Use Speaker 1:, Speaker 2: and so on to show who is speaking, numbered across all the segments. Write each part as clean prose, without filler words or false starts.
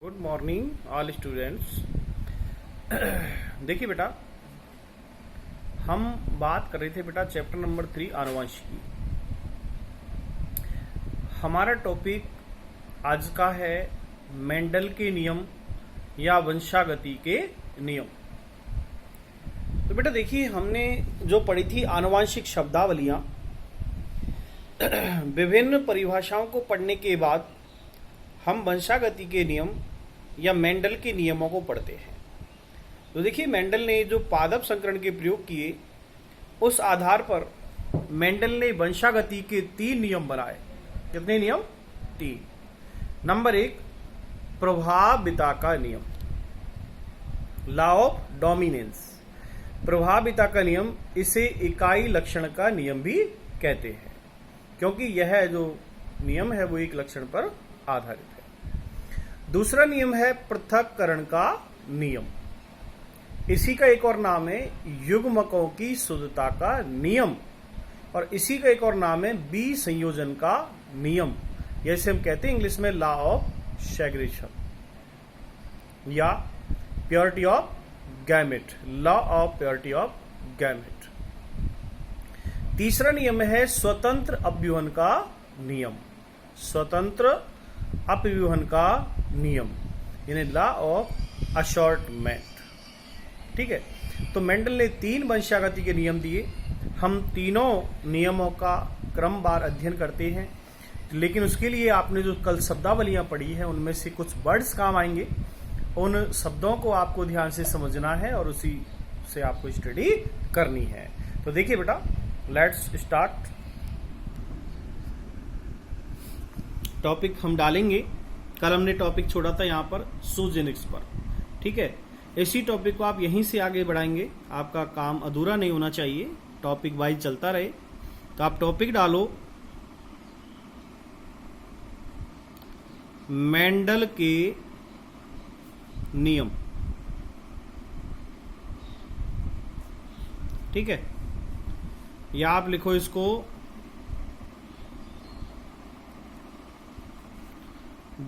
Speaker 1: Good morning all students. देखिए बेटा, हम बात कर रहे थे बेटा चैप्टर नंबर 3 आनुवंशिकी। हमारा टॉपिक आज का है मेंडल के नियम या वंशागति के नियम। तो बेटा देखिए, हमने जो पढ़ी थी आनुवंशिक शब्दावलियां, विभिन्न परिभाषाओं को पढ़ने के बाद हम वंशागति के नियम या मेंडल के नियमों को पढ़ते हैं। तो देखिए, मेंडल ने जो पादप संकरण के प्रयोग किए, उस आधार पर मेंडल ने वंशागति के 3 नियम बनाए। कितने नियम? 3। नंबर 1, प्रभाविता का नियम, लॉ ऑफ डोमिनेंस। प्रभाविता का नियम, इसे इकाई लक्षण का नियम भी कहते हैं, क्योंकि यह जो नियम है वो एक लक्षण पर आधारित है। दूसरा नियम है पृथक्करण का नियम। इसी का एक और नाम है युग्मकों की शुद्धता का नियम, और इसी का एक और नाम है विसंयोजन का नियम। जैसे हम कहते हैं इंग्लिश में लॉ ऑफ सेग्रेगेशन या purity of gamete, law of purity of gamete. तीसरा नियम है स्वतंत्र अपव्यूहन का नियम, स्वतंत्र अपव्यूहन का नियम, यानी लॉ ऑफ असॉर्टमेंट। ठीक है, तो मेंडल ने 3 वंशागति के नियम दिए। हम तीनों नियमों का क्रमवार अध्ययन करते हैं, लेकिन उसके लिए आपने जो कल शब्दावलियां पढ़ी है उनमें से कुछ वर्ड्स काम आएंगे। उन शब्दों को आपको ध्यान से समझना है और उसी से आपको स्टडी करनी है। तो देखिए बेटा, लेट्स स्टार्ट। टॉपिक हम डालेंगे, कल हमने टॉपिक छोड़ा था यहाँ पर सूजेनिक्स पर। ठीक है, इसी टॉपिक को आप यहीं से आगे बढ़ाएंगे, आपका काम अधूरा नहीं होना चाहिए, टॉपिक वाइज चलता रहे। तो आप टॉपिक डालो मेंडल के नियम। ठीक है, या आप लिखो इसको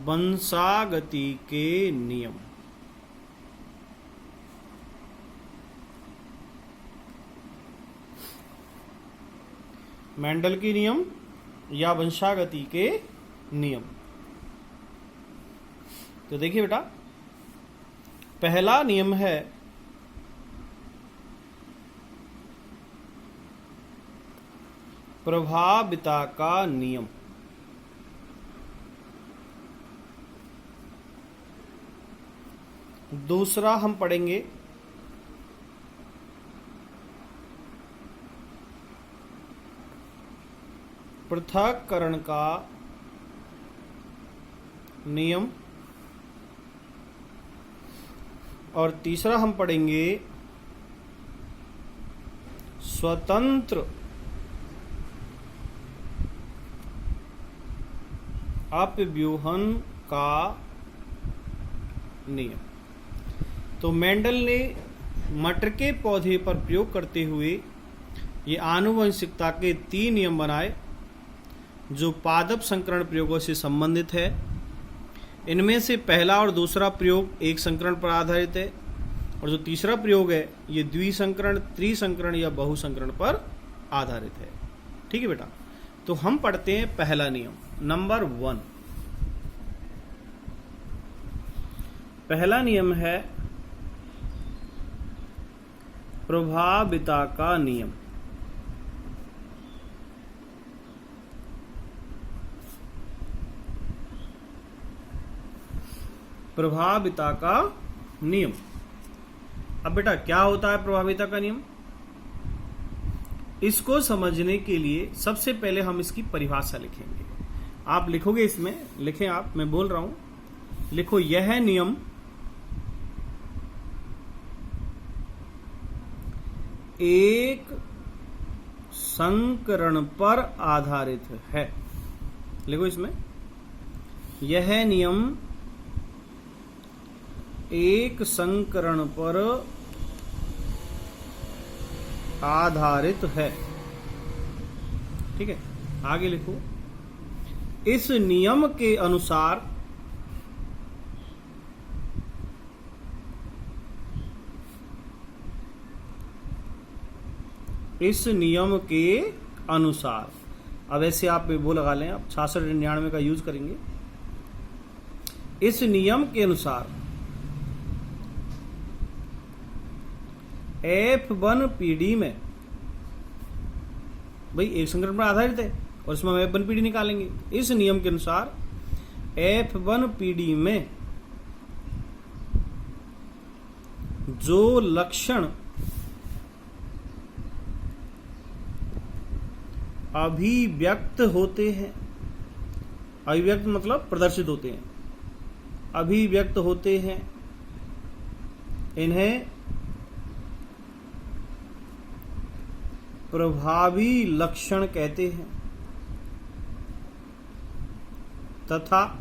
Speaker 1: वंशागति के नियम। मेंडल के नियम या वंशागति के नियम। तो देखिए बेटा, पहला नियम है प्रभाविता का नियम। दूसरा हम पढ़ेंगे पृथक्करण का नियम, और तीसरा हम पढ़ेंगे स्वतंत्र अपव्यूहन का नियम। तो मेंडल ने मटर के पौधे पर प्रयोग करते हुए ये आनुवंशिकता के 3 नियम बनाए, जो पादप संकरण प्रयोगों से संबंधित है। इनमें से पहला और दूसरा प्रयोग एक संकरण पर आधारित है, और जो तीसरा प्रयोग है ये द्विसंकरण, त्रिसंकरण या बहुसंकरण पर आधारित है। ठीक है बेटा, तो हम पढ़ते हैं पहला नियम, नंबर 1। पहला नियम है प्रभाविता का नियम। प्रभाविता का नियम। अब बेटा, क्या होता है प्रभाविता का नियम? इसको समझने के लिए सबसे पहले हम इसकी परिभाषा लिखेंगे। आप लिखोगे, इसमें लिखें आप, मैं बोल रहा हूं, लिखो यह नियम एक संकरण पर आधारित है। लिखो इसमें, यह नियम एक संकरण पर आधारित है। ठीक है, आगे लिखो, इस नियम के अनुसार इस नियम के अनुसार। अब ऐसे आप वो लगा लें, आप 66-99 का यूज करेंगे। इस नियम के अनुसार F1 PD में, भाई एक संकरण पर आधारित है और इसमें हम F1 PD निकालेंगे। इस नियम के अनुसार F1 PD में जो लक्षण अभिव्यक्त होते हैं, अभिव्यक्त मतलब प्रदर्शित होते हैं, अभिव्यक्त होते हैं, इन्हें प्रभावी लक्षण कहते हैं तथा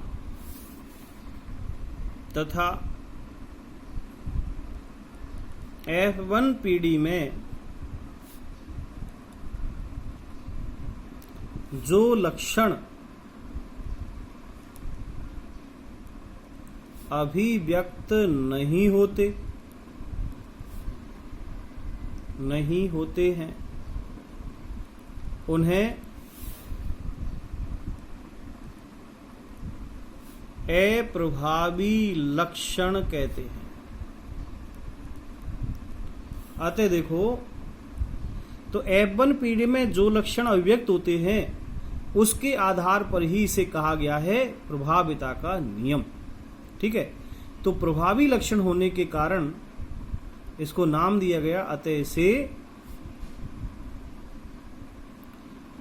Speaker 1: F1 PD में जो लक्षण अभिव्यक्त नहीं होते हैं, उन्हें अप्रभावी लक्षण कहते हैं। आते देखो, तो F1 PD में जो लक्षण अभिव्यक्त होते हैं उसके आधार पर ही इसे कहा गया है प्रभाविता का नियम। ठीक है, तो प्रभावी लक्षण होने के कारण इसको नाम दिया गया, अतः इसे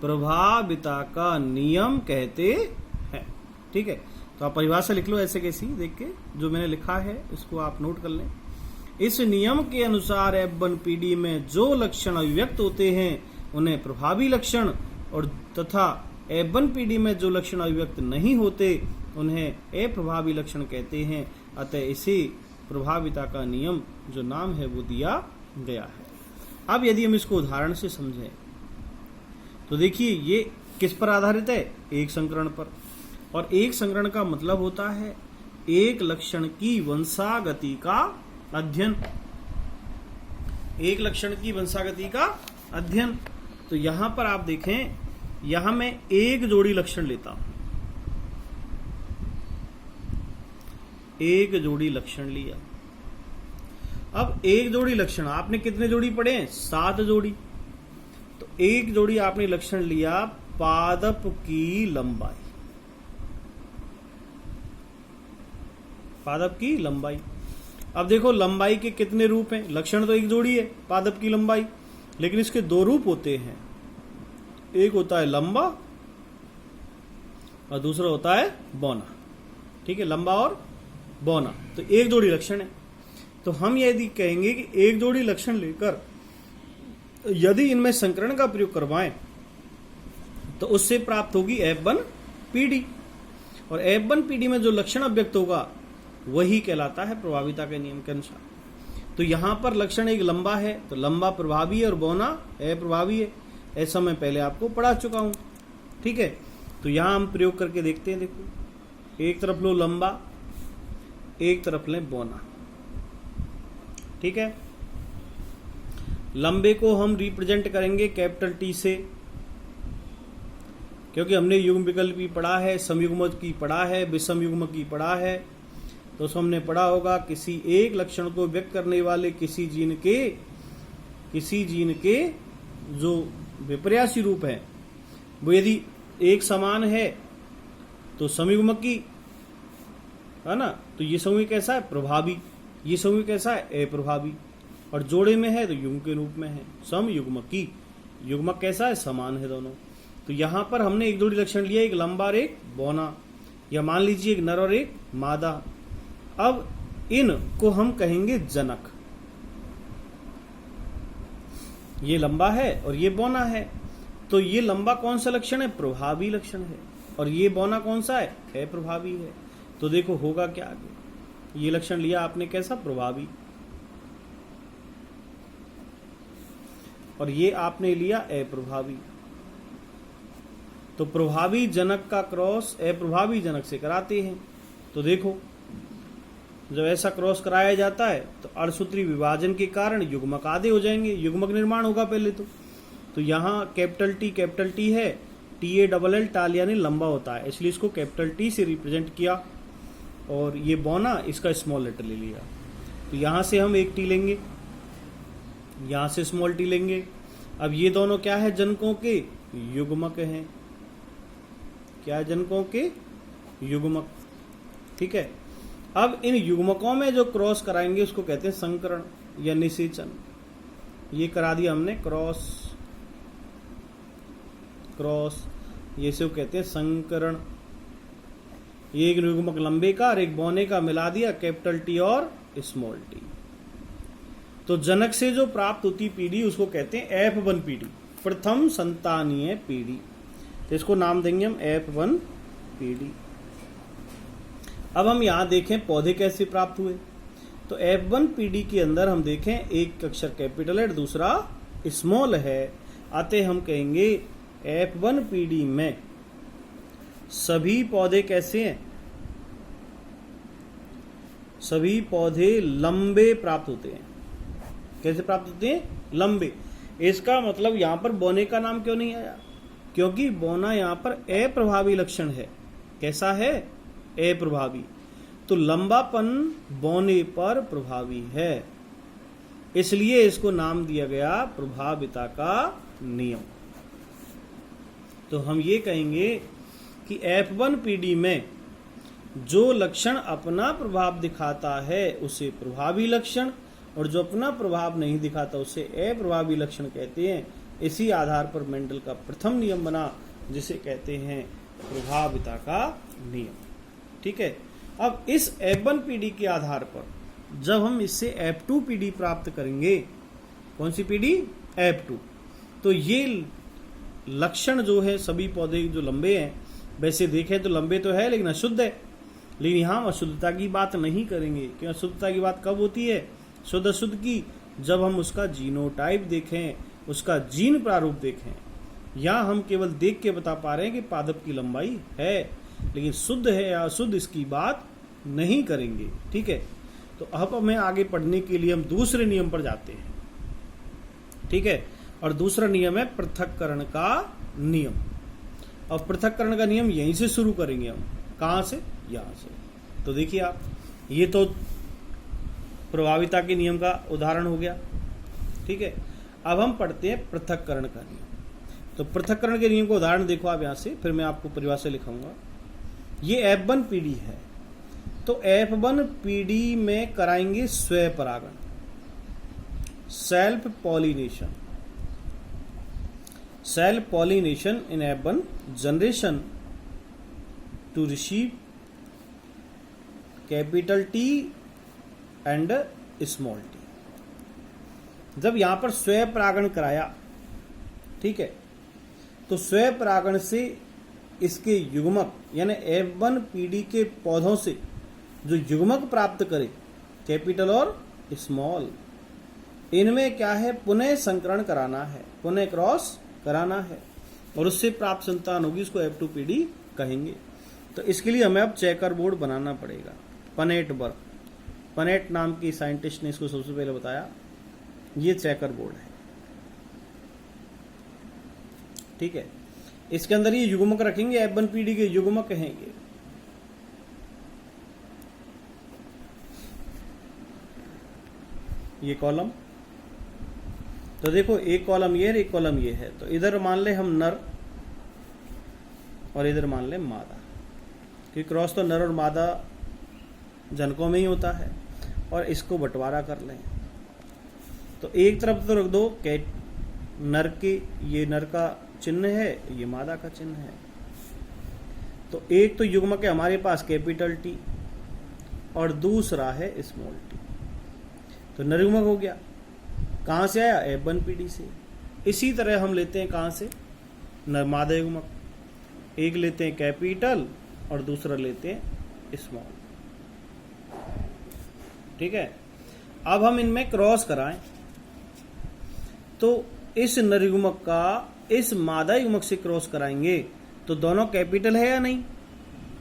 Speaker 1: प्रभाविता का नियम कहते हैं। ठीक है, तो आप परिभाषा लिख लो ऐसे कैसी, देख के जो मैंने लिखा है इसको आप नोट कर लें। इस नियम के अनुसार F1 PD में जो लक्षण अभिव्यक्त होते हैं उन्हें प्रभावी लक्षण, और तथा F1 PD में जो लक्षण अभिव्यक्त नहीं होते उन्हें अप्रभावी लक्षण कहते हैं। अतः इसे प्रभाविता का नियम जो नाम है वो दिया गया है। अब यदि हम इसको उदाहरण से समझें तो देखिए ये किस पर आधारित है, एक संकरण पर, और एक संकरण का मतलब होता है एक लक्षण की वंशागति का अध्ययन, एक लक्षण की वंशागति का अध्ययन। तो यहां पर आप देखें, यहां मैं एक जोड़ी लक्षण लेता हूं, एक जोड़ी लक्षण लिया। अब एक जोड़ी लक्षण आपने कितने जोड़ी पढ़े हैं, 7 जोड़ी। तो एक जोड़ी आपने लक्षण लिया पादप की लंबाई, पादप की लंबाई। अब देखो लंबाई के कितने रूप हैं, लक्षण तो एक जोड़ी है पादप की लंबाई, लेकिन इसके 2 रूप होते हैं, एक होता है लंबा और दूसरा होता है बौना। ठीक है, लंबा और बौना, तो एक जोड़ी लक्षण है। तो हम यदि कहेंगे कि एक जोड़ी लक्षण लेकर यदि इनमें संकरण का प्रयोग करवाएं तो उससे प्राप्त होगी F1 PD, और F1 PD में जो लक्षण अभिव्यक्त होगा वही कहलाता है प्रभाविता के नियम के अनुसार। तो यहां पर लक्षण एक लंबा है तो लंबा प्रभावी है और बौना अप्रभावी है, ऐसा मैं पहले आपको पढ़ा चुका हूं। ठीक है, तो यहां हम प्रयोग करके देखते हैं। देखो, एक तरफ लो लंबा, एक तरफ लें बौना। ठीक है, लंबे को हम रिप्रेजेंट करेंगे कैपिटल T से, क्योंकि हमने युग्म विकल्प की पढ़ा है, समयुग्मक की पढ़ा है, विषम युग्मक की पढ़ा है। तो हमने पढ़ा होगा किसी एक लक्षण को व्यक्त करने वाले किसी जीन के जो विपर्यासी रूप है वो यदि एक समान है तो समयुग्मक की है ना, तो ये समूह कैसा है, प्रभावी। ये समूह कैसा है, अप्रभावी। और जोड़े में है तो युग्म के रूप में है, समयुग्मकी। युग्मक कैसा है, समान है दोनों। तो यहां पर हमने एक जोड़ी लक्षण लिया, एक लंबा और एक बौना, या मान लीजिए एक नर और एक मादा। अब इन को हम कहेंगे जनक। ये लंबा है और ये बौना है, तो ये लंबा कौन सा लक्षण है, प्रभावी लक्षण है, और ये बौना कौन सा है, अप्रभावी है। तो देखो होगा क्या आगे, ये लक्षण लिया आपने कैसा, प्रभावी, और ये आपने लिया अप्रभावी। तो प्रभावी जनक का क्रॉस अप्रभावी जनक से कराते हैं। तो देखो जब ऐसा क्रॉस कराया जाता है तो अड़सूत्री विभाजन के कारण युग्मक आधे हो जाएंगे, युग्मक निर्माण होगा पहले। तो तो यहाँ कैपिटल टी है, TALL टाल यानी लंबा होता है, इसलिए इसको कैपिटल T से रिप्रेजेंट किया, और ये बौना इसका स्मॉल लेटर ले लिया। तो यहाँ से हम एक टी लेंगे, यहाँ से स्मॉल टी लेंगे। अब ये दोनों क्या है, जनकों के युग्मक हैं। क्या है, जनकों के युग्मक। ठीक है, अब इन युग्मकों में जो क्रॉस कराएंगे उसको कहते हैं संकरण या निषेचन। ये करा दिया हमने क्रॉस, ये से कहते हैं संकरण। ये एक युग्मक लंबे का और एक बौने का मिला दिया, कैपिटल T और स्मॉल टी। तो जनक से जो प्राप्त होती पीढ़ी उसको कहते हैं F1 पीढ़ी, प्रथम संतानीय पीढ़ी। तो इसको नाम देंगे हम F1 पीढ़ी। अब हम यहां देखें पौधे कैसे प्राप्त हुए। तो F1 पीढ़ी के अंदर हम देखें एक अक्षर कैपिटल है, दूसरा स्मॉल है, अतः हम कहेंगे F1 पीढ़ी में सभी पौधे कैसे हैं, सभी पौधे लंबे प्राप्त होते हैं। कैसे प्राप्त होते हैं, लंबे। इसका मतलब यहां पर बौने का नाम क्यों नहीं आया, क्योंकि बौना यहां पर अप्रभावी लक्षण है। कैसा है, अप्रभावी। तो लंबापन बौने पर प्रभावी है, इसलिए इसको नाम दिया गया प्रभाविता का नियम। तो हम ये कहेंगे कि F1 पीढ़ी में जो लक्षण अपना प्रभाव दिखाता है उसे प्रभावी लक्षण, और जो अपना प्रभाव नहीं दिखाता उसे अप्रभावी लक्षण कहते हैं। इसी आधार पर मेंडल का प्रथम नियम बना, जिसे कहते हैं प्रभाविता का नियम। ठीक है, अब इस F1 पीढ़ी के आधार पर जब हम इससे F2 पीढ़ी प्राप्त करेंगे, कौन सी पीढ़ी, F2, तो ये लक्षण जो है सभी पौधे जो लंबे हैं, वैसे देखें तो लंबे तो है लेकिन अशुद्ध है। लेकिन यहाँ अशुद्धता की बात नहीं करेंगे, क्यों, अशुद्धता की बात कब होती है, शुद्ध अशुद्ध की, जब हम उसका जीनोटाइप देखें, उसका जीन प्रारूप देखें। यहाँ हम केवल देख के बता पा रहे हैं कि पादप की लंबाई है, लेकिन शुद्ध है या अशुद्ध इसकी बात नहीं करेंगे। ठीक है, तो अब हमें आगे पढ़ने के लिए हम दूसरे नियम पर जाते हैं। ठीक है, और दूसरा नियम है पृथक्करण का नियम। और पृथक्करण का नियम यहीं से शुरू करेंगे हम। कहां से, यहां से। तो देखिए आप, ये तो प्रभाविता के नियम का उदाहरण हो गया। ठीक है, अब हम पढ़ते हैं पृथक्करण का नियम। तो पृथक्करण के नियम का उदाहरण देखो आप यहां से, फिर मैं आपको परिभाषा लिखाऊंगा। ये F1 पीढ़ी है, तो F1 पीढ़ी में कराएंगे स्वपरागण, self pollination. Self pollination in F1 generation to receive capital T and small t. जब यहां पर स्वपरागण कराया, ठीक है, तो स्वपरागण से इसके युग्मक यानी F1 पीढ़ी के पौधों से जो युग्मक प्राप्त करे, कैपिटल और स्मॉल, इनमें क्या है, पुनः संकरण कराना है, पुनः क्रॉस कराना है, और उससे प्राप्त संतान होगी, इसको F2 पीढ़ी कहेंगे। तो इसके लिए हमें अब चेकर बोर्ड बनाना पड़ेगा। पनेट बर्ग, पनेट नाम की साइंटिस्ट ने इसको सबसे पहले बताया। ये चेकर बोर्ड है। ठीक है, इसके अंदर ये युग्मक रखेंगे, F1 पीढ़ी के युग्मक हैं ये कॉलम। तो देखो, एक कॉलम ये है, एक कॉलम ये है। तो इधर मान ले हम नर और इधर मान ले मादा, कि क्रॉस तो नर और मादा जनकों में ही होता है, और इसको बंटवारा कर लें। तो एक तरफ तो रख दो नर के, ये नर का चिन्ह है, ये मादा का चिन्ह है। तो एक तो युग्मक है हमारे पास कैपिटल T और दूसरा है स्मॉल t। तो नर युग्मक हो गया, कहां से आया, F1 पीढ़ी से। इसी तरह हम लेते हैं कहां से, नर मादा युग्मक, एक लेते हैं कैपिटल और दूसरा लेते हैं स्मॉल। ठीक है, अब हम इनमें क्रॉस कराएं, तो इस नर युग्मक का इस मादा युग्मक से क्रॉस कराएंगे तो दोनों कैपिटल है या नहीं,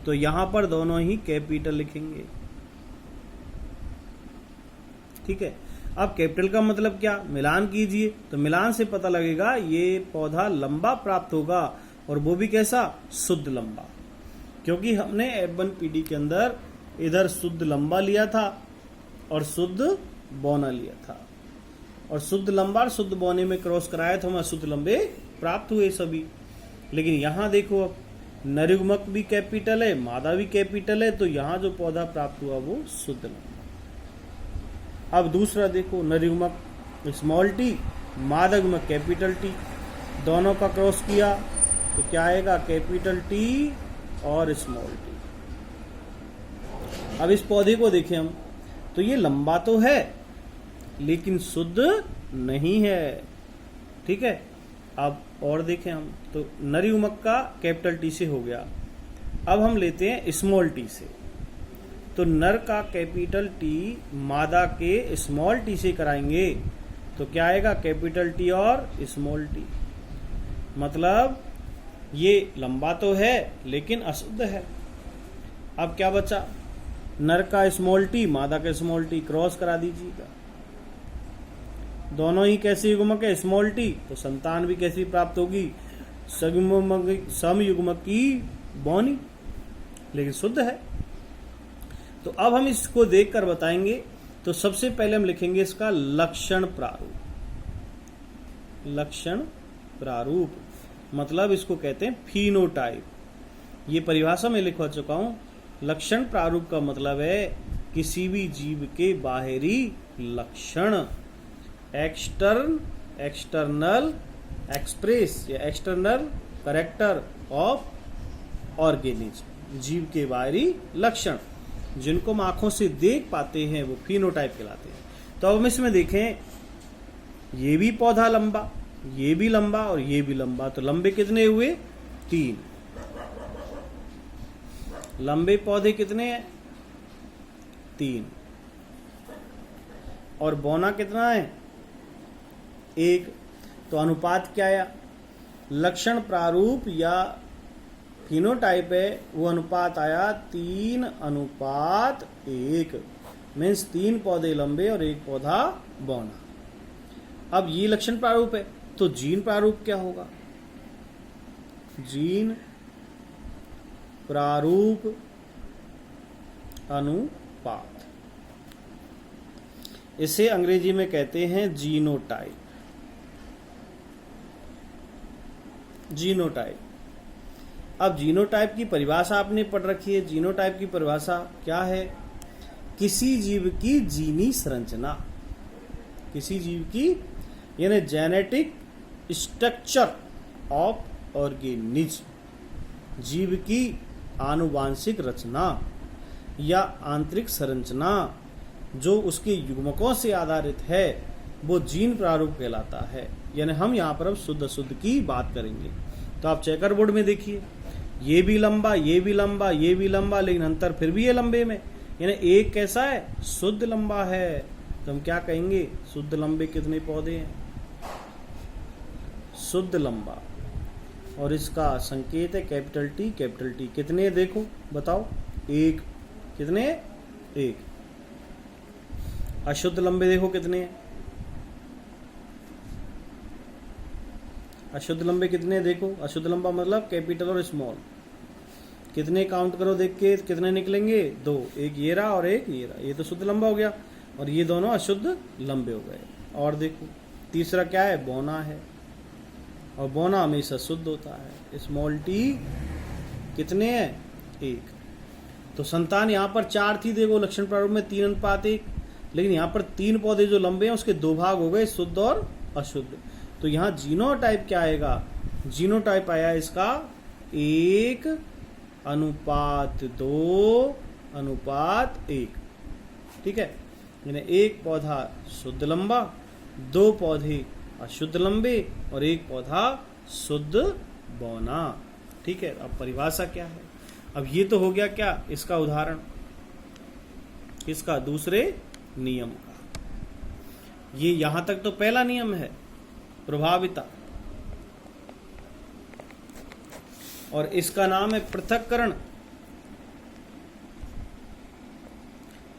Speaker 1: तो यहां पर दोनों ही कैपिटल लिखेंगे। ठीक है, अब कैपिटल का मतलब क्या, मिलान कीजिए, तो मिलान से पता लगेगा ये पौधा लंबा प्राप्त होगा, और वो भी कैसा, शुद्ध लंबा, क्योंकि हमने F1PD के अंदर इधर शुद्ध लंबा लिया था और शुद्ध बौना लिया था, और शुद्ध लंबा और शुद्ध बौने में क्रॉस कराया तो हमें शुद्ध लंबे प्राप्त हुए सभी। लेकिन यहाँ देखो, अब नरयुग्मक भी कैपिटल है, मादा भी कैपिटल है, तो यहाँ जो पौधा प्राप्त हुआ वो शुद्ध लंबा। अब दूसरा देखो, नरयुग्मक स्मॉल टी, मादा युग्मक कैपिटल टी, दोनों का क्रॉस किया तो क्या आएगा, कैपिटल टी और स्मॉल टी। अब इस पौधे को देखें हम, तो ये लंबा तो है लेकिन शुद्ध नहीं है, ठीक है। अब और देखें हम, तो नरयुग्मक का कैपिटल टी से हो गया। अब हम लेते हैं स्मॉल टी से, तो नर का कैपिटल टी मादा के स्मॉल टी से कराएंगे तो क्या आएगा, कैपिटल टी और स्मॉल टी। मतलब ये लंबा तो है लेकिन अशुद्ध है। अब क्या बचा, नर का स्मॉल टी, मादा का स्मॉल टी, क्रॉस करा दीजिएगा। दोनों ही कैसे युग्मक है, स्मॉल टी, तो संतान भी कैसी प्राप्त होगी, समयुग्मक की बौनी, लेकिन शुद्ध है। तो अब हम इसको देखकर बताएंगे। तो सबसे पहले हम लिखेंगे इसका लक्षण प्रारूप। लक्षण प्रारूप मतलब इसको कहते हैं फिनोटाइप। ये परिभाषा में लिखवा चुका हूं। लक्षण प्रारूप का मतलब है किसी भी जीव के बाहरी लक्षण, एक्सटर्नल एक्सप्रेस या एक्सटर्नल कैरेक्टर ऑफ ऑर्गेनिज्म, जीव के बाहरी लक्षण जिनको हम आंखों से देख पाते हैं वो फिनोटाइप कहलाते हैं। तो अब हम इसमें देखें, ये भी पौधा लंबा, ये भी लंबा और ये भी लंबा, तो लंबे कितने हुए, 3। लंबे पौधे कितने हैं, 3, और बौना कितना है, 1। तो अनुपात क्या आया, लक्षण प्रारूप या फिनोटाइप है वो अनुपात आया 3:1, मीन्स 3 पौधे लंबे और 1 पौधा बौना। अब ये लक्षण प्रारूप है, तो जीन प्रारूप क्या होगा, जीन प्रारूप अनुपात, इसे अंग्रेजी में कहते हैं जीनोटाइप। जीनोटाइप। अब जीनोटाइप की परिभाषा आपने पढ़ रखी है। जीनोटाइप की परिभाषा क्या है, किसी जीव की जीनी संरचना, किसी जीव की यानी जेनेटिक स्ट्रक्चर ऑफ ऑर्गेनिज्म, जीव की आनुवांशिक रचना या आंतरिक संरचना जो उसके युग्मकों से आधारित है वो जीन प्रारूप कहलाता है। यानी हम यहाँ पर अब शुद्ध अशुद्ध की बात करेंगे। तो आप चेकर बोर्ड में देखिए, ये भी लंबा, ये भी लंबा, ये भी लंबा, लेकिन अंतर फिर भी है लंबे में। यानी एक कैसा है, शुद्ध लंबा है। तो हम क्या कहेंगे, शुद्ध लंबे कितने पौधे हैं, शुद्ध लंबा, और इसका संकेत है कैपिटल टी। कैपिटल टी कितने देखो बताओ, 1। कितने, 1। अशुद्ध लंबे देखो कितने हैं, अशुद्ध लंबे कितने देखो, अशुद्ध लंबा मतलब कैपिटल और स्मॉल, कितने काउंट करो देख के, कितने निकलेंगे, 2। एक ये रहा और एक ये रहा, ये तो शुद्ध लंबा हो गया, और ये दोनों अशुद्ध लंबे हो गए। और देखो तीसरा क्या है, बौना है, और बौना हमेशा शुद्ध होता है। स्मॉल टी कितने हैं, 1। तो संतान यहाँ पर 4 थी, देखो लक्षण प्रारूप में 3:1, लेकिन यहाँ पर 3 पौधे जो लंबे हैं उसके 2 भाग हो गए, शुद्ध और अशुद्ध। तो यहाँ जीनोटाइप क्या आएगा, जीनोटाइप आया इसका 1:2:1, ठीक है। यानी 1 पौधा शुद्ध लंबा, 2 पौधे अशुद्ध लंबे और 1 पौधा शुद्ध बौना, ठीक है। अब परिभाषा क्या है, अब ये तो हो गया क्या, इसका उदाहरण, इसका दूसरे नियम का। ये यहां तक तो पहला नियम है, प्रभाविता, और इसका नाम है पृथक्करण।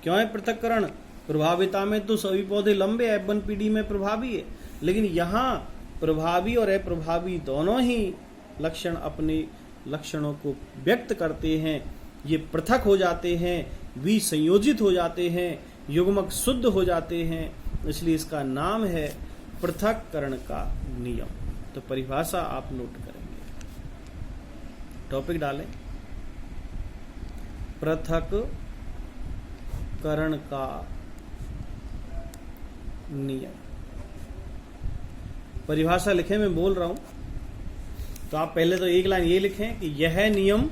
Speaker 1: क्यों है पृथक्करण, प्रभाविता में तो सभी पौधे लंबे F1 पीढ़ी में प्रभावी है, लेकिन यहाँ प्रभावी और अप्रभावी दोनों ही लक्षण अपने लक्षणों को व्यक्त करते हैं। ये पृथक हो जाते हैं, विसंयोजित हो जाते हैं, युग्मक शुद्ध हो जाते हैं, इसलिए इसका नाम है पृथक्करण का नियम। तो परिभाषा आप नोट करेंगे। टॉपिक डालें, पृथक्करण का नियम। परिभाषा लिखें, मैं बोल रहा हूं तो आप पहले तो एक लाइन ये लिखें कि यह नियम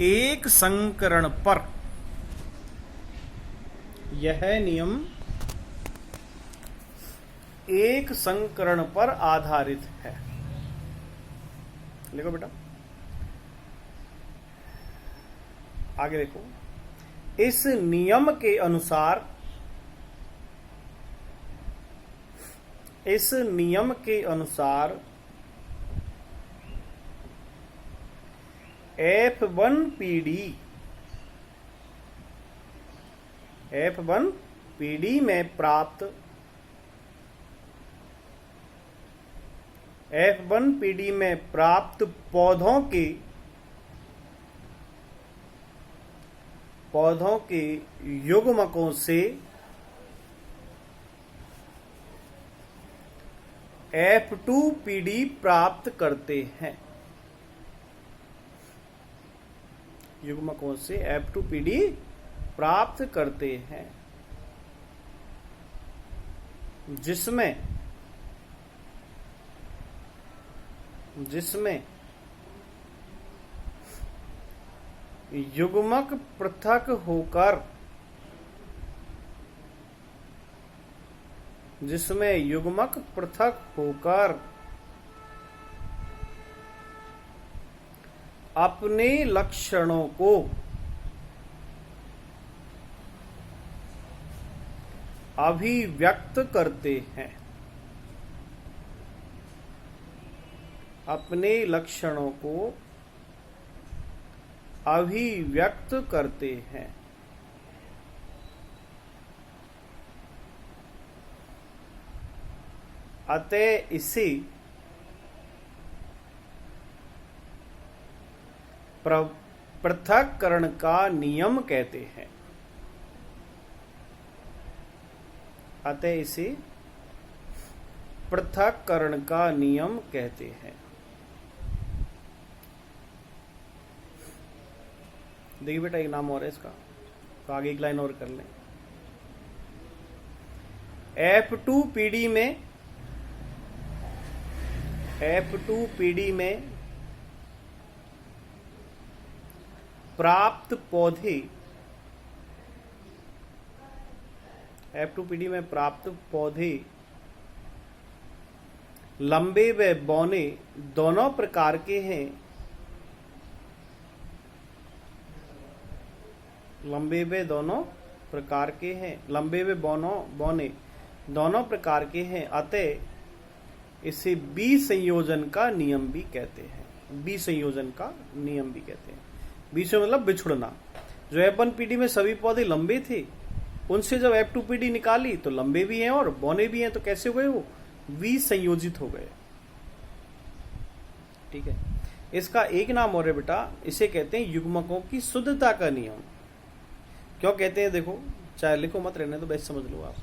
Speaker 1: एक संकरण पर, यह नियम एक संकरण पर आधारित है। लिखो बेटा, आगे देखो। इस नियम के अनुसार F1 पीढ़ी में प्राप्त पौधों के युग्मकों से F2 पीढ़ी प्राप्त करते हैं। युग्मकों से F2 पीढ़ी प्राप्त करते हैं, जिसमें युग्मक पृथक होकर अपने लक्षणों को अभिव्यक्त करते हैं। अपने लक्षणों को अभिव्यक्त करते हैं। अतः इसे पृथक्करण का नियम कहते हैं। अतः इसे पृथक्करण का नियम कहते हैं। देखिए बेटा, एक नाम और है इसका, तो आगे एक लाइन और कर लें। F2 पीढ़ी में प्राप्त पौधे लंबे व बौने दोनों प्रकार के हैं। लंबे व बौने दोनों प्रकार के हैं। अतः इसे विसंयोजन का नियम भी कहते हैं। विसंयोजन का नियम भी कहते हैं। विसंयोजन मतलब बिछुड़ना। जो F1 पीढ़ी में सभी पौधे लंबे थे, उनसे जब F2 पीढ़ी निकाली तो लंबे भी हैं और बौने भी हैं, तो कैसे हो गए? वो विसंयोजित हो गए। ठीक है, इसका एक नाम और है बेटा, इसे कहते हैं युग्मकों की शुद्धता का नियम। क्यों कहते हैं? देखो, चाहे लिखो मत, रहने तो बस समझ लो आप।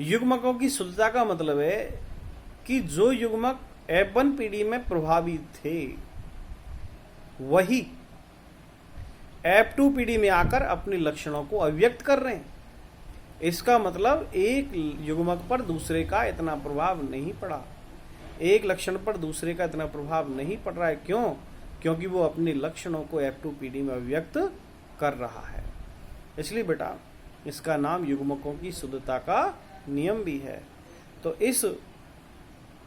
Speaker 1: युग्मकों की शुद्धता का मतलब है कि जो युग्मक F1 पीढ़ी में प्रभावी थे, वही F2 पीढ़ी में आकर अपने लक्षणों को अभिव्यक्त कर रहे हैं। इसका मतलब एक युग्मक पर दूसरे का इतना प्रभाव नहीं पड़ा, एक लक्षण पर दूसरे का इतना प्रभाव नहीं पड़ रहा है। क्यों? क्योंकि वो अपने लक्षणों को F2 पीढ़ी में अभिव्यक्त कर रहा है। इसलिए बेटा, इसका नाम युग्मकों की शुद्धता का नियम भी है। तो इस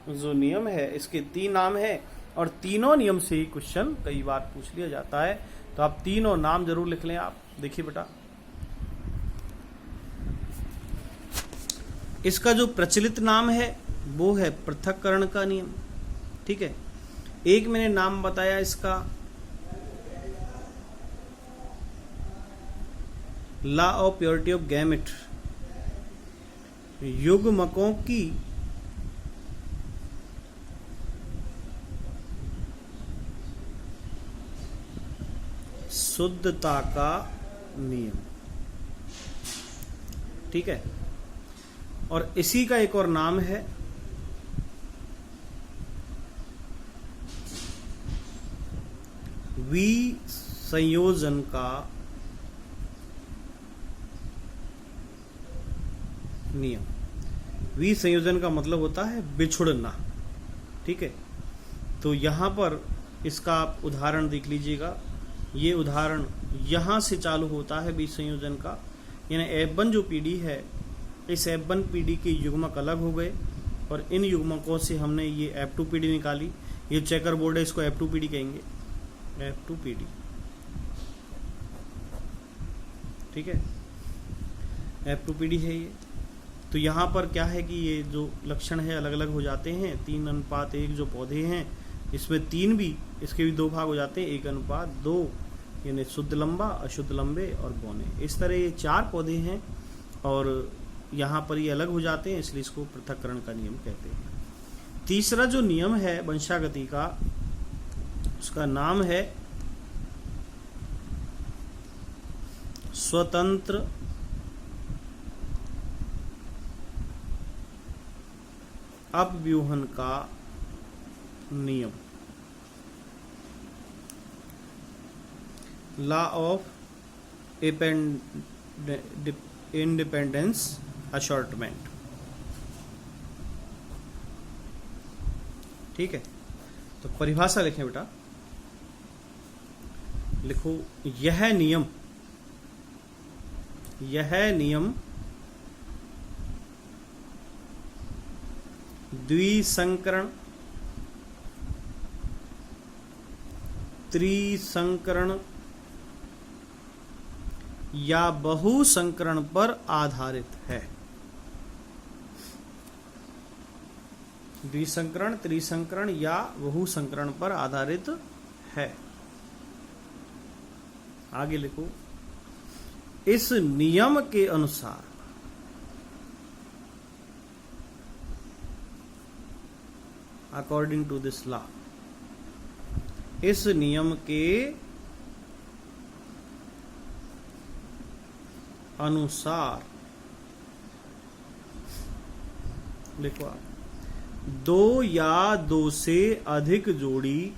Speaker 1: जो नियम है, इसके 3 नाम है, और तीनों नियम से ही क्वेश्चन कई बार पूछ लिया जाता है। तो आप तीनों नाम जरूर लिख लें। आप देखिए बेटा, इसका जो प्रचलित नाम है वो है पृथक्करण का नियम। ठीक है, एक मैंने नाम बताया इसका law of purity of gamete, युग्मकों की शुद्धता का नियम। ठीक है, और इसी का एक और नाम है विसंयोजन का नियम। विसंयोजन का मतलब होता है बिछुड़ना। ठीक है, तो यहां पर इसका आप उदाहरण देख लीजिएगा। ये उदाहरण यहां से चालू होता है विसंयोजन का, यानी F1 जो पीढ़ी है, इस F1 पीढ़ी के युग्मक अलग हो गए और इन युग्मकों से हमने ये F2 पीढ़ी निकाली। ये चेकर बोर्ड है, इसको F2 पीढ़ी कहेंगे, F2 पीढ़ी। ठीक है, F2 पीढ़ी है ये। तो यहाँ पर क्या है कि ये जो लक्षण है अलग अलग हो जाते हैं। 3:1 जो पौधे हैं, इसमें 3 भी, इसके भी 2 भाग हो जाते हैं, 1:2, यानी शुद्ध लंबा, अशुद्ध लंबे और बौने। इस तरह ये 4 पौधे हैं और यहाँ पर ये अलग हो जाते हैं, इसलिए इसको पृथक्करण का नियम कहते हैं। तीसरा जो नियम है वंशागति का, उसका नाम है स्वतंत्र अपव्यूहन का नियम, लॉ ऑफ इंडिपेंडेंस अशॉर्टमेंट। ठीक है, तो परिभाषा लिखें बेटा, लिखो यह नियम द्विसंकरण, त्रिसंकरण या बहुसंकरण पर आधारित है। द्विसंकरण, त्रिसंकरण या बहुसंकरण पर आधारित है। आगे लिखो, इस नियम के अनुसार अकॉर्डिंग टू दिस लॉ, इस नियम के अनुसार, लिखो आप, 2 या 2 से अधिक जोड़ी,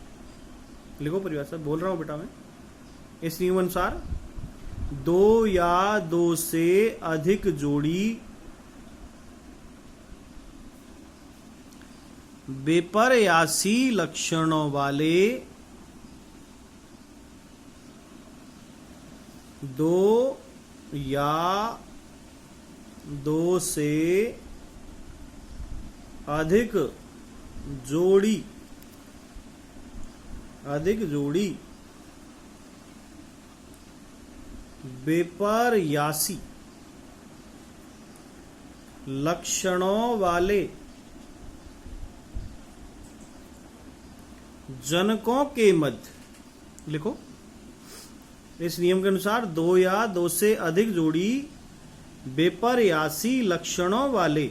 Speaker 1: लिखो परिभाषा, बोल रहा हूं बेटा मैं, इस नियम अनुसार 2 या 2 से अधिक जोड़ी विपर्यासी लक्षणों वाले 2 या 2 से अधिक जोड़ी विपर्यासी लक्षणों वाले जनकों के मध्य, लिखो, इस नियम के अनुसार 2 या 2 से अधिक जोड़ी विपर्यासी लक्षणों वाले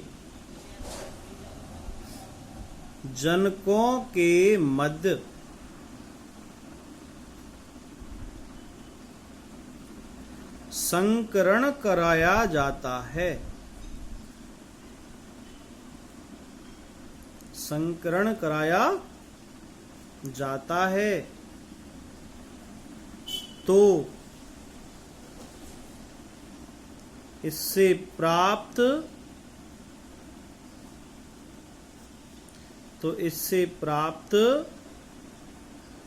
Speaker 1: जनकों के मध्य संकरण कराया जाता है। संकरण कराया जाता है तो इससे प्राप्त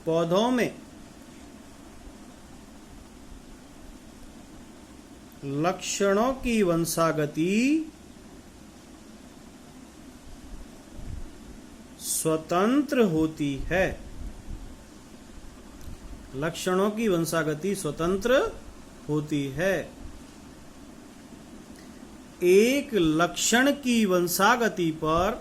Speaker 1: पौधों में लक्षणों की वंशागति स्वतंत्र होती है। लक्षणों की वंशागति स्वतंत्र होती है। एक लक्षण की वंशागति पर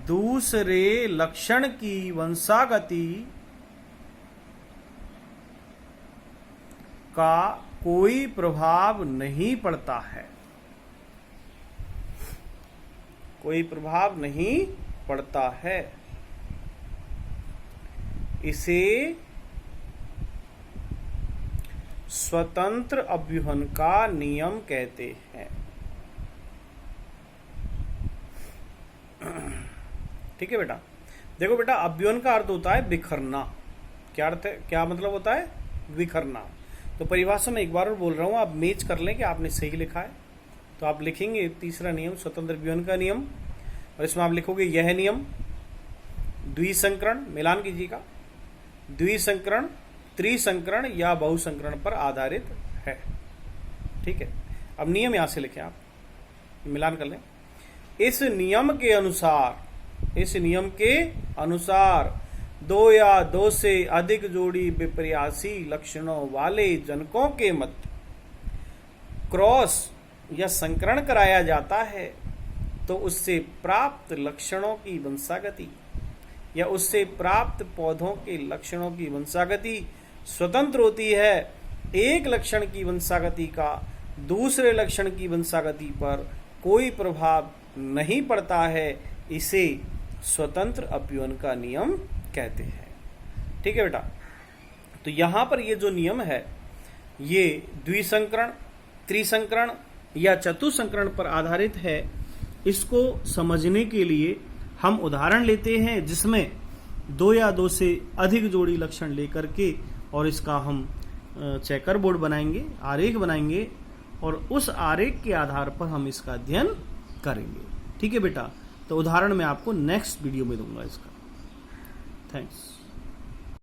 Speaker 1: दूसरे लक्षण की वंशागति का कोई प्रभाव नहीं पड़ता है, कोई प्रभाव नहीं पड़ता है, इसे स्वतंत्र अव्यूहन का नियम कहते हैं। ठीक है बेटा। देखो बेटा, अव्यूहन का अर्थ होता है बिखरना। क्या अर्थ है, क्या मतलब होता है? बिखरना। तो परिभाषा में एक बार और बोल रहा हूं, आप मैच कर लें कि आपने सही लिखा है। तो आप लिखेंगे तीसरा नियम स्वतंत्र अव्यूहन का नियम, और इसमें आप लिखोगे यह नियम द्विसंकरण, मिलान कीजिएगा, द्विसंकरण, त्रिसंकरण या बहुसंकरण पर आधारित है। ठीक है। अब नियम यहां से लिखें, आप मिलान कर लें। इस नियम के अनुसार दो या दो से अधिक जोड़ी विपर्यासी लक्षणों वाले जनकों के मध्य क्रॉस या संकरण कराया जाता है तो उससे प्राप्त लक्षणों की वंशागति या उससे प्राप्त पौधों के लक्षणों की वंशागति स्वतंत्र होती है। एक लक्षण की वंशागति का दूसरे लक्षण की वंशागति पर कोई प्रभाव नहीं पड़ता है, इसे स्वतंत्र अव्यूहन का नियम कहते हैं। ठीक है बेटा। तो यहां पर ये जो नियम है ये द्विसंकरण, त्रिसंकरण या चतुसंकरण पर आधारित है। इसको समझने के लिए हम उदाहरण लेते हैं जिसमें दो या दो से अधिक जोड़ी लक्षण लेकर के और इसका हम चेकर बोर्ड बनाएंगे, आरेख बनाएंगे, और उस आरेख के आधार पर हम इसका अध्ययन करेंगे। ठीक है बेटा। तो उदाहरण मैं आपको नेक्स्ट वीडियो में दूंगा इसका। थैंक्स।